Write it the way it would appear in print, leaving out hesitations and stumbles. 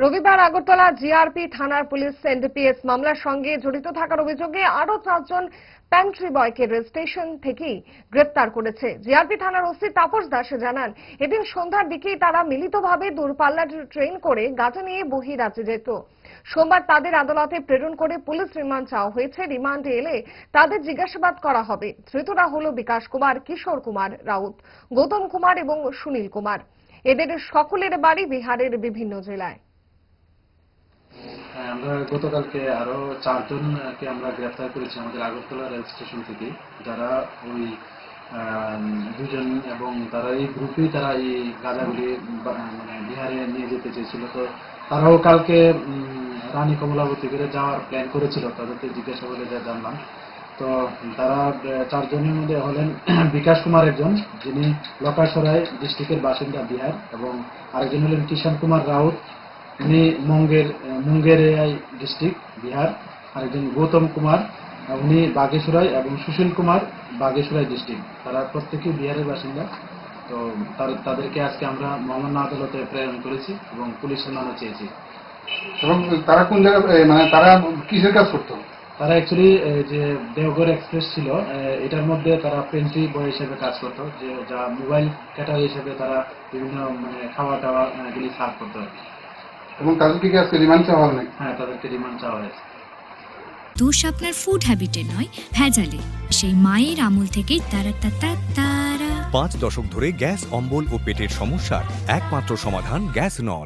রবিবার আগরতলা জিআরপি থানার police NDPS মামলার সঙ্গে জড়িত থাকার অভিযোগে আরো 4 জন প্যান্ট্রি বয়কে রেল স্টেশন থেকেই গ্রেপ্তার করেছে। জিআরপি থানার ওসি তাপস দাস জানান, এদিন সন্ধ্যার দিকেই তারা মিলিতভাবে দূরপাল্লার ট্রেন করে গাঁজা নিয়ে বহিরাজ্যে যেত। সোমবার তাদের আদালতে প্রেরণ করে পুলিশ রিমান্ড চাওয়া হয়েছে। রিমান্ডে এলে তাদের জিজ্ঞাসাবাদ করা হবে। ধৃতরা হল বিকাশ কুমার, কিশোর কুমার রাউত, গৌতম কুমার এবং সুনীল কুমার। এদের সকলের বাড়ি বিহারের বিভিন্ন জেলায়। আমরা গতকালকে আরো 4 জনকে আমরা গ্রেফতার করেছি আমাদের আগরতলা রেল স্টেশন থেকে, যারা ওই 2 জন এবং তারা এই গ্রুপেই তারা এই গাঁজাগুলি মানে বিহারে নিয়ে যেতে চেয়েছিল। তো তারাও কালকে রানী কমলাবতী করে যাওয়ার প্ল্যান করেছিল, তাদেরকে জিজ্ঞাসাবাদে যা জানলাম। তো তারা 4 জনের মধ্যে হলেন বিকাশ কুমার একজন, যিনি লকাসরাই ডিস্ট্রিক্টের বাসিন্দা বিহার, এবং আরেকজন হলেন কিষান কুমার রাউত, উনি মুঙ্গের ডিস্ট্রিক্ট বিহার, আরেকজন গৌতম কুমার, উনি বাগেশ্বরাই, এবং সুশীল কুমার বাগেশ্বরাই ডিস্ট্রিক্ট। তারা প্রত্যেকেই বিহারের বাসিন্দা। তো তাদেরকে আজকে আমরা মহামান্য আদালতে প্রেরণ করেছি এবং পুলিশ রিমান্ড চেয়েছি। এবং তারা কোন জায়গায়, মানে তারা কিসের কাজ করতো? তারা অ্যাকচুয়ালি যে দেওঘর এক্সপ্রেস ছিল, এটার মধ্যে তারা পেন্ট্রি বয় হিসেবে কাজ করতো, যে যা মোবাইল ক্যাটার হিসেবে তারা বিভিন্ন মানে খাওয়া টাওয়া এগুলি সার্ভ করতো। এবং তাদেরকে কি আজকে রিমান্ড চাওয়া হবে? হ্যাঁ, তাদেরকে রিমান্ড চাওয়া হয়েছে। দোষ আপনার ফুড হ্যাবিটে নয়, ভেজালে। সেই মায়ের আমল থেকেই তারা 5 দশক ধরে গ্যাস, অম্বল ও পেটের সমস্যার একমাত্র সমাধান গ্যাস নল।